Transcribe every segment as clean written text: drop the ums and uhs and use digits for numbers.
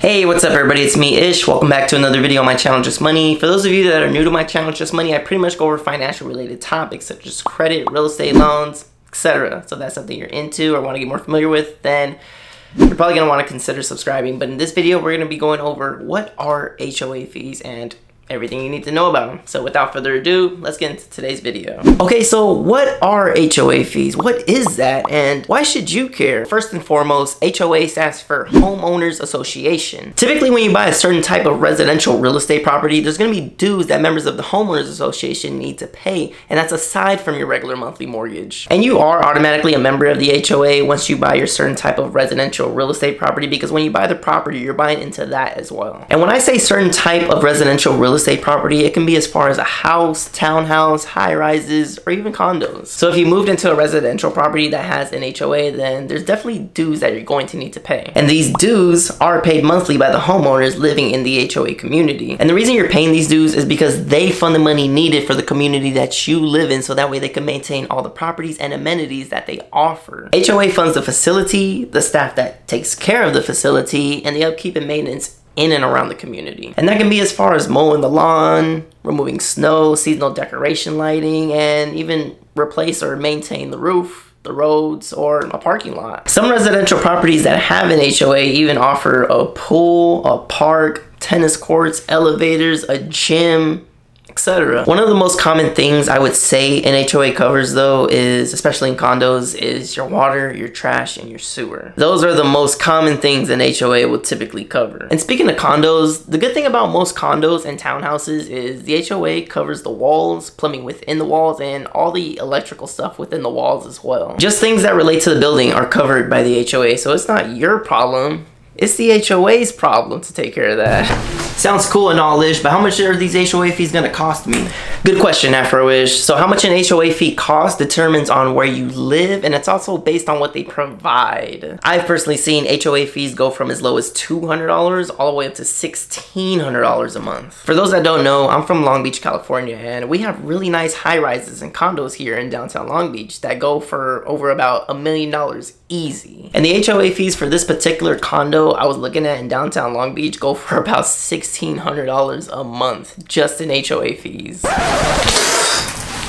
Hey, what's up everybody, it's me Ish. Welcome back to another video on my channel Just Money. For those of you that are new to my channel Just Money, I pretty much go over financial related topics such as credit, real estate, loans, etc. So if that's something you're into or want to get more familiar with, then you're probably going to want to consider subscribing. But in this video, we're going to be going over what are HOA fees and everything you need to know about them. So without further ado, let's get into today's video. Okay, so what are HOA fees? What is that and why should you care? First and foremost, HOA stands for Homeowners Association. Typically when you buy a certain type of residential real estate property, there's going to be dues that members of the Homeowners Association need to pay, and that's aside from your regular monthly mortgage. And you are automatically a member of the HOA once you buy your certain type of residential real estate property, because when you buy the property, you're buying into that as well. And when I say certain type of residential real estate property, it can be as far as a house, townhouse, high rises, or even condos. So if you moved into a residential property that has an HOA, then there's definitely dues that you're going to need to pay. And these dues are paid monthly by the homeowners living in the HOA community. And the reason you're paying these dues is because they fund the money needed for the community that you live in, so that way they can maintain all the properties and amenities that they offer. HOA funds the facility, the staff that takes care of the facility, and the upkeep and maintenance in and around the community. And that can be as far as mowing the lawn, removing snow, seasonal decoration lighting, and even replace or maintain the roof, the roads, or a parking lot. Some residential properties that have an HOA even offer a pool, a park, tennis courts, elevators, a gym, etc. One of the most common things I would say an HOA covers though is, especially in condos, is your water, your trash, and your sewer. Those are the most common things an HOA will typically cover. And speaking of condos, the good thing about most condos and townhouses is the HOA covers the walls, plumbing within the walls, and all the electrical stuff within the walls as well. Just things that relate to the building are covered by the HOA, so it's not your problem. It's the HOA's problem to take care of that. Sounds cool and all-ish, but how much are these HOA fees gonna cost me? Good question, Afro-ish. So how much an HOA fee costs determines on where you live, and it's also based on what they provide. I've personally seen HOA fees go from as low as $200 all the way up to $1,600 a month. For those that don't know, I'm from Long Beach, California, and we have really nice high-rises and condos here in downtown Long Beach that go for over about $1 million easy. And the HOA fees for this particular condo I was looking at in downtown Long Beach go for about $1,600 a month just in HOA fees.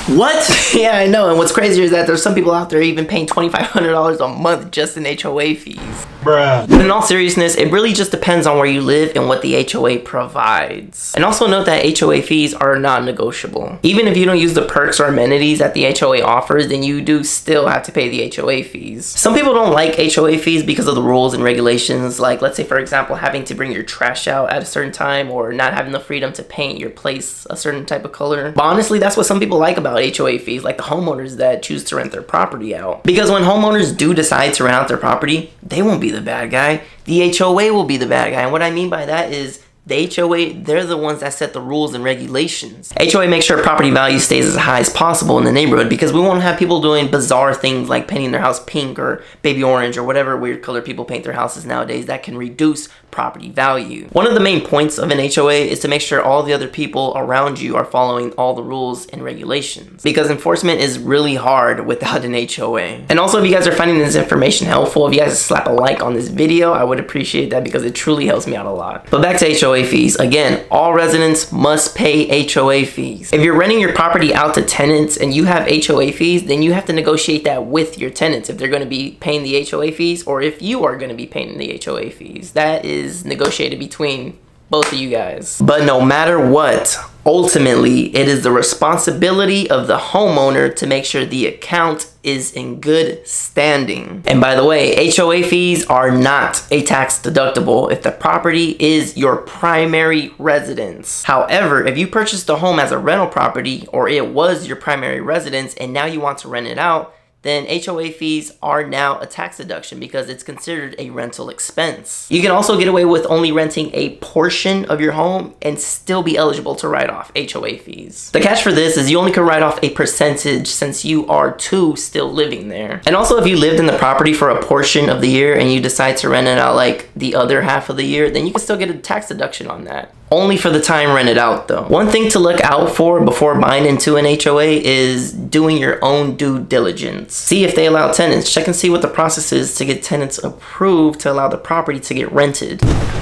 What? Yeah, I know. And what's crazier is that there's some people out there even paying $2,500 a month just in HOA fees. Bruh. But in all seriousness, it really just depends on where you live and what the HOA provides. And also note that HOA fees are non-negotiable. Even if you don't use the perks or amenities that the HOA offers, then you do still have to pay the HOA fees. Some people don't like HOA fees because of the rules and regulations, like let's say for example having to bring your trash out at a certain time, or not having the freedom to paint your place a certain type of color. But honestly, that's what some people like about HOA fees, like the homeowners that choose to rent their property out. Because when homeowners do decide to rent out their property, they won't be the bad guy. The HOA will be the bad guy. And what I mean by that is the HOA, they're the ones that set the rules and regulations. HOA makes sure property value stays as high as possible in the neighborhood, because we won't have people doing bizarre things like painting their house pink or baby orange or whatever weird color people paint their houses nowadays that can reduce property value. One of the main points of an HOA is to make sure all the other people around you are following all the rules and regulations, because enforcement is really hard without an HOA. And also, if you guys are finding this information helpful, if you guys slap a like on this video, I would appreciate that because it truly helps me out a lot. But back to HOA fees. Again, all residents must pay HOA fees. If you're renting your property out to tenants and you have HOA fees, then you have to negotiate that with your tenants if they're going to be paying the HOA fees, or if you are going to be paying the HOA fees. That is negotiated between both of you guys. But no matter what, ultimately it is the responsibility of the homeowner to make sure the account is in good standing. And by the way, HOA fees are not a tax deductible if the property is your primary residence. However, if you purchased a home as a rental property, or it was your primary residence and now you want to rent it out, then HOA fees are now a tax deduction because it's considered a rental expense. You can also get away with only renting a portion of your home and still be eligible to write off HOA fees. The catch for this is you only can write off a percentage since you are too still living there. And also, if you lived in the property for a portion of the year and you decide to rent it out like the other half of the year, then you can still get a tax deduction on that. Only for the time rented out though. One thing to look out for before buying into an HOA is doing your own due diligence. tenants. See if they allow tenants. Check and see what the process is to get tenants approved to allow the property to get rented.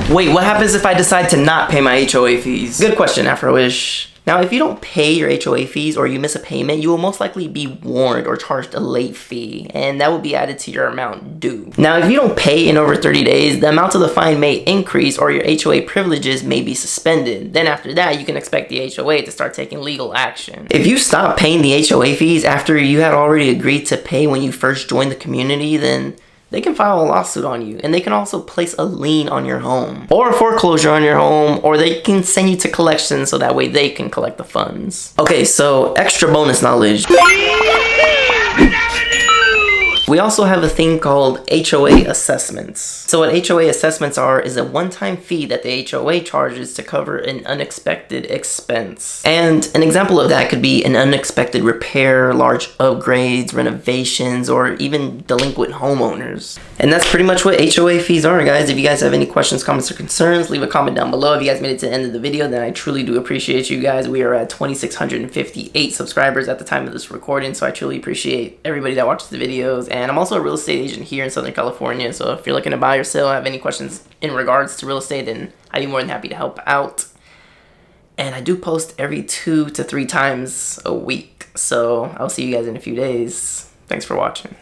Wait, what happens if I decide to not pay my HOA fees? Good question, Afro-ish. Now, if you don't pay your HOA fees or you miss a payment, you will most likely be warned or charged a late fee, and that will be added to your amount due. Now, if you don't pay in over 30 days, the amount of the fine may increase or your HOA privileges may be suspended. Then after that, you can expect the HOA to start taking legal action. If you stop paying the HOA fees after you had already agreed to pay when you first joined the community, then they can file a lawsuit on you, and they can also place a lien on your home or a foreclosure on your home, or they can send you to collections so that way they can collect the funds. Okay, so extra bonus knowledge. We also have a thing called HOA assessments. So what HOA assessments are is a one-time fee that the HOA charges to cover an unexpected expense. And an example of that could be an unexpected repair, large upgrades, renovations, or even delinquent homeowners. And that's pretty much what HOA fees are, guys. If you guys have any questions, comments, or concerns, leave a comment down below. If you guys made it to the end of the video, then I truly do appreciate you guys. We are at 2,658 subscribers at the time of this recording, so I truly appreciate everybody that watches the videos. And I'm also a real estate agent here in Southern California, so if you're looking to buy or sell, have any questions in regards to real estate, then I'd be more than happy to help out. And I do post every 2 to 3 times a week, so I'll see you guys in a few days. Thanks for watching.